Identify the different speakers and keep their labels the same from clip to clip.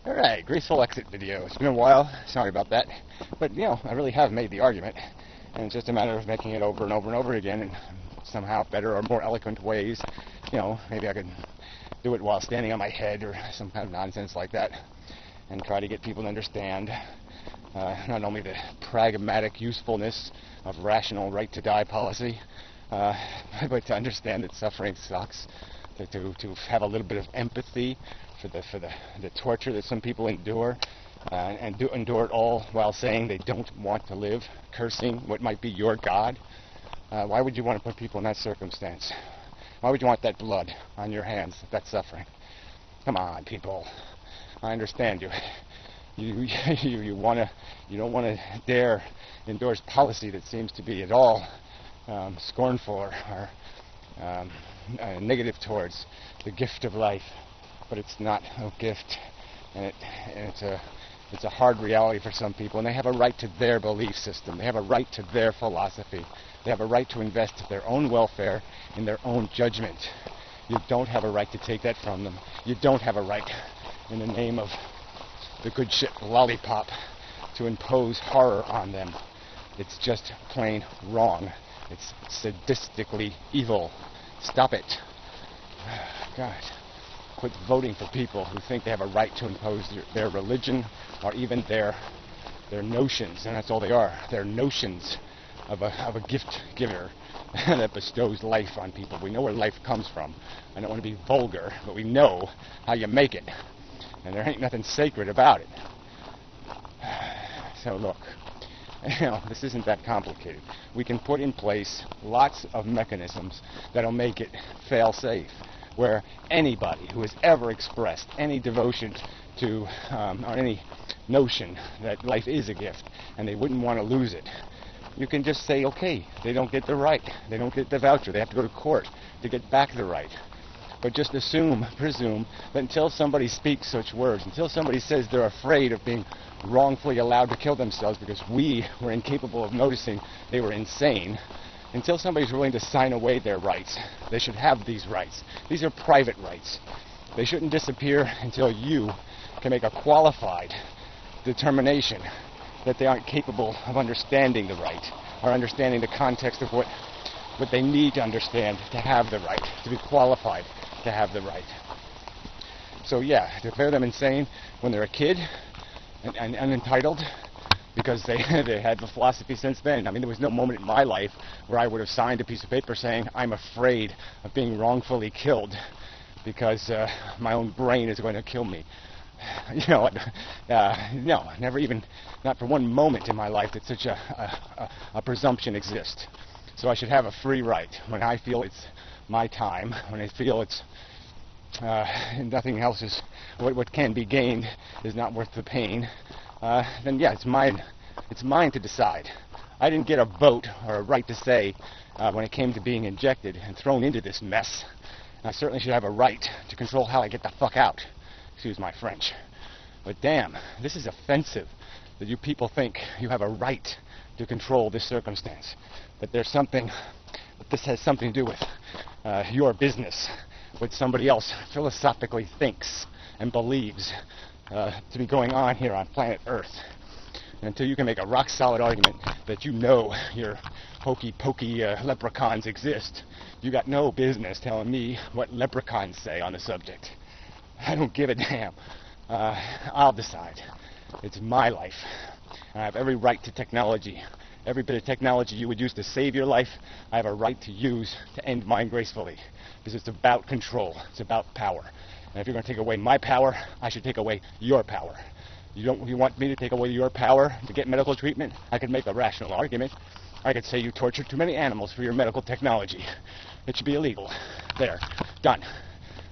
Speaker 1: Alright, graceful exit video. It's been a while, sorry about that. But, I really have made the argument, and it's just a matter of making it over and over and over again in somehow better or more eloquent ways. Maybe I could do it while standing on my head or some kind of nonsense like that, and try to get people to understand not only the pragmatic usefulness of rational right-to-die policy, but to understand that suffering sucks, to have a little bit of empathy for the torture that some people endure, and endure it all while saying they don't want to live, cursing what might be your God. Why would you want to put people in that circumstance? Why would you want that blood on your hands, that suffering? Come on, people. I understand you. You don't want to dare endorse policy that seems to be at all scornful or negative towards the gift of life. But it's not a gift, and it's a hard reality for some people, and they have a right to their belief system. They have a right to their philosophy. They have a right to invest their own welfare in their own judgment. You don't have a right to take that from them. You don't have a right, in the name of the good shit lollipop, to impose horror on them. It's just plain wrong. It's sadistically evil. Stop it. God. Quit voting for people who think they have a right to impose their religion or even their notions, and that's all they are. They're notions of a gift giver that bestows life on people. We know where life comes from. I don't want to be vulgar, but we know how you make it, and there ain't nothing sacred about it. So look, this isn't that complicated. We can put in place lots of mechanisms that'll make it fail-safe, where anybody who has ever expressed any devotion to or any notion that life is a gift and they wouldn't want to lose it, you can just say, okay, they don't get the right, they don't get the voucher, they have to go to court to get back the right. But just presume that until somebody speaks such words, until somebody says they're afraid of being wrongfully allowed to kill themselves because we were incapable of noticing they were insane, until somebody's willing to sign away their rights, they should have these rights. These are private rights. They shouldn't disappear until you can make a qualified determination that they aren't capable of understanding the right or understanding the context of what they need to understand to have the right, to be qualified to have the right. So yeah, declare them insane when they're a kid and unentitled, because they had the philosophy since then. I mean, there was no moment in my life where I would have signed a piece of paper saying I'm afraid of being wrongfully killed because my own brain is going to kill me. No, never even, not for one moment in my life did such a presumption exist. So I should have a free right when I feel it's my time, when I feel it's nothing else is, what can be gained is not worth the pain. Then yeah, it's mine to decide. I didn't get a vote or a right to say when it came to being injected and thrown into this mess. I certainly should have a right to control how I get the fuck out. Excuse my French. But damn, this is offensive that you people think you have a right to control this circumstance. That there's something, that this has something to do with your business, what somebody else philosophically thinks and believes to be going on here on planet Earth. And until you can make a rock-solid argument that your hokey-pokey leprechauns exist, you got no business telling me what leprechauns say on the subject. I don't give a damn. I'll decide. It's my life. I have every right to technology. Every bit of technology you would use to save your life, I have a right to use to end mine gracefully. Because it's about control. It's about power. And if you're going to take away my power, I should take away your power. You want me to take away your power to get medical treatment? I could make a rational argument. I could say you tortured too many animals for your medical technology. It should be illegal. There. Done.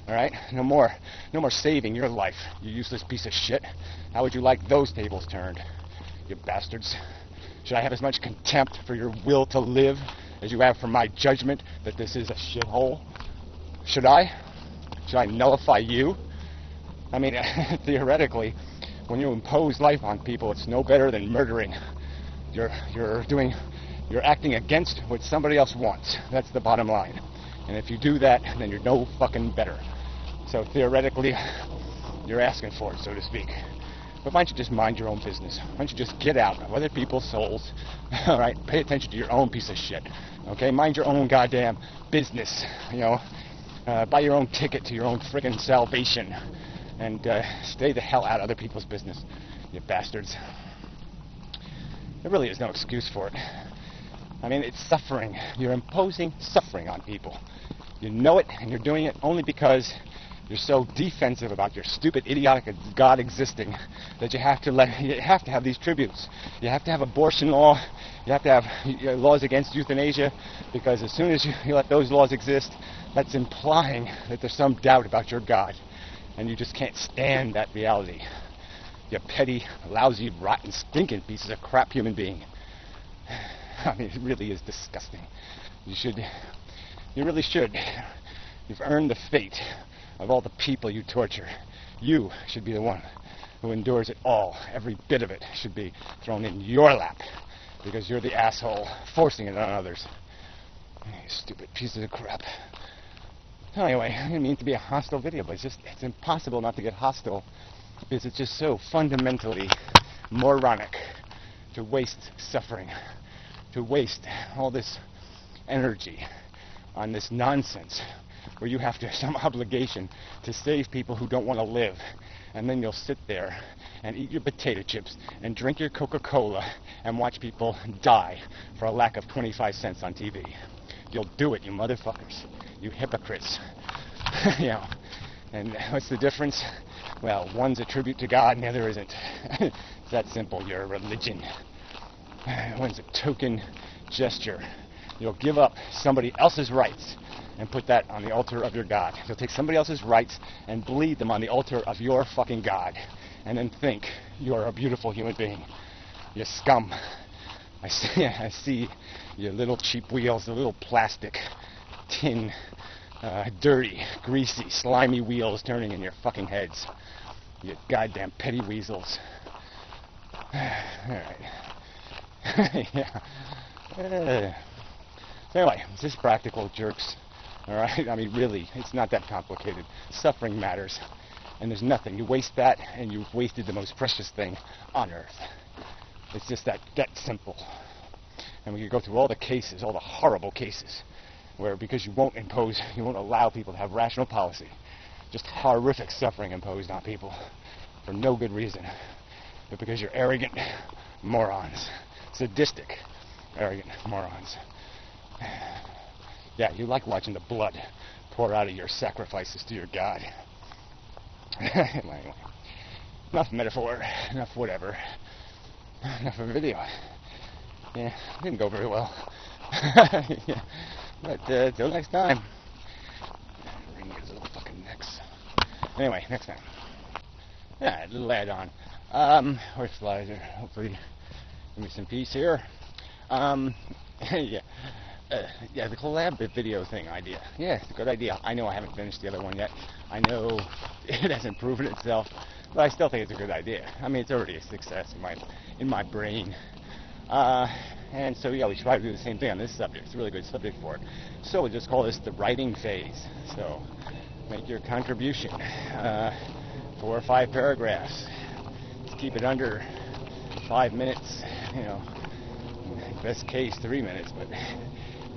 Speaker 1: All right? No more saving your life, you useless piece of shit. How would you like those tables turned, you bastards? Should I have as much contempt for your will to live as you have for my judgment that this is a shithole? Should I? Should I nullify you? I mean, theoretically, when you impose life on people, it's no better than murdering. You're acting against what somebody else wants. That's the bottom line. And if you do that, then you're no fucking better. So theoretically, you're asking for it, so to speak. But why don't you just mind your own business? Why don't you just get out of other people's souls? All right, pay attention to your own piece of shit. Okay, mind your own goddamn business. You know, buy your own ticket to your own friggin' salvation, and stay the hell out of other people's business, you bastards. There really is no excuse for it. I mean, it's suffering. You're imposing suffering on people. You know it, and you're doing it only because you're so defensive about your stupid, idiotic God existing that you have to have these tributes. You have to have abortion law. You have to have laws against euthanasia, because as soon as you let those laws exist, that's implying that there's some doubt about your God, and you just can't stand that reality. You petty, lousy, rotten, stinking pieces of crap human being. I mean, it really is disgusting. You really should. You've earned the fate of all the people you torture. You should be the one who endures it all. Every bit of it should be thrown in your lap, because you're the asshole forcing it on others. You stupid pieces of crap. Anyway, I didn't mean to be a hostile video, but it's impossible not to get hostile, because it's just so fundamentally moronic to waste suffering, to waste all this energy on this nonsense where you have to have some obligation to save people who don't want to live, and then you'll sit there and eat your potato chips and drink your Coca-Cola and watch people die for a lack of 25 cents on TV. You'll do it, you motherfuckers. You hypocrites. You know, and what's the difference? Well, one's a tribute to God and the other isn't. It's that simple. You're a religion. One's a token gesture. You'll give up somebody else's rights and put that on the altar of your God. You'll take somebody else's rights and bleed them on the altar of your fucking God, and then think you're a beautiful human being. You scum. I see your little cheap wheels, the little plastic, tin, dirty, greasy, slimy wheels turning in your fucking heads. You goddamn petty weasels. Alright. Yeah. So anyway, it's just practical, jerks. Alright? I mean, really, it's not that complicated. Suffering matters. And there's nothing. You waste that, and you've wasted the most precious thing on earth. It's just that simple. And we could go through all the cases, all the horrible cases, where because you won't allow people to have rational policy, just horrific suffering imposed on people for no good reason, but because you're arrogant morons, sadistic, arrogant morons. Yeah, you like watching the blood pour out of your sacrifices to your God. Anyway, enough metaphor, enough whatever, enough of a video. Yeah, didn't go very well. Yeah. But till next time. Wring his little fucking necks. Anyway, next time. Yeah, a little add-on. Horse flies are hopefully give me some peace here. Yeah. Yeah, the collab video thing idea. Yeah, it's a good idea. I know I haven't finished the other one yet. I know it hasn't proven itself, but I still think it's a good idea. I mean, it's already a success in my brain. And so, yeah, we should probably do the same thing on this subject. It's a really good subject for it. So we'll just call this the writing phase. So make your contribution. 4 or 5 paragraphs. Just keep it under 5 minutes. You know, best case 3 minutes, but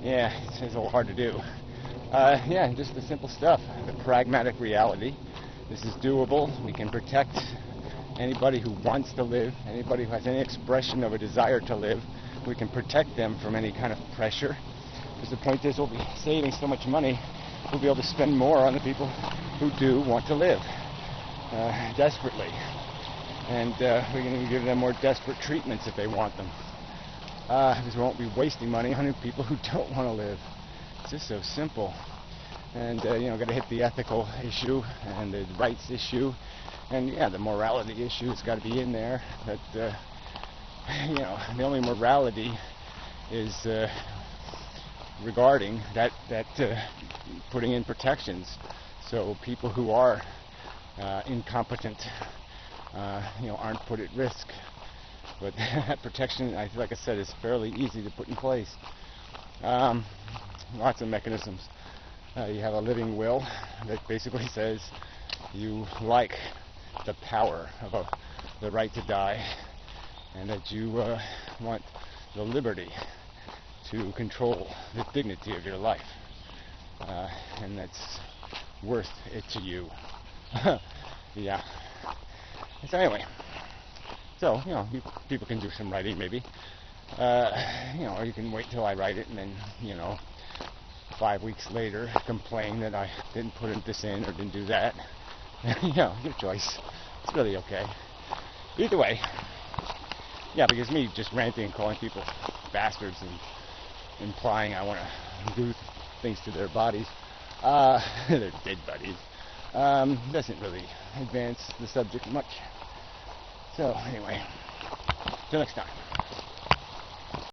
Speaker 1: yeah, it's a little hard to do. Yeah, just the simple stuff. The pragmatic reality. This is doable. We can protect anybody who wants to live, anybody who has any expression of a desire to live. We can protect them from any kind of pressure. Because the point is, we'll be saving so much money, we'll be able to spend more on the people who do want to live desperately. And we can give them more desperate treatments if they want them. Because we won't be wasting money on people who don't want to live. It's just so simple. And, you know, got to hit the ethical issue and the rights issue. And, yeah, the morality issue has got to be in there. That, you know, the only morality is regarding that putting in protections. So people who are incompetent, you know, aren't put at risk. But that protection, like I said, is fairly easy to put in place. Lots of mechanisms. You have a living will that basically says you like the power of the right to die, and that you want the liberty to control the dignity of your life, and that's worth it to you. Yeah. So anyway, so people can do some writing maybe, or you can wait till I write it and then 5 weeks later complain that I didn't put this in or didn't do that. Your choice. It's really okay. Either way, yeah, because me just ranting and calling people bastards and implying I want to do things to their bodies, their dead bodies, doesn't really advance the subject much. So anyway, till next time.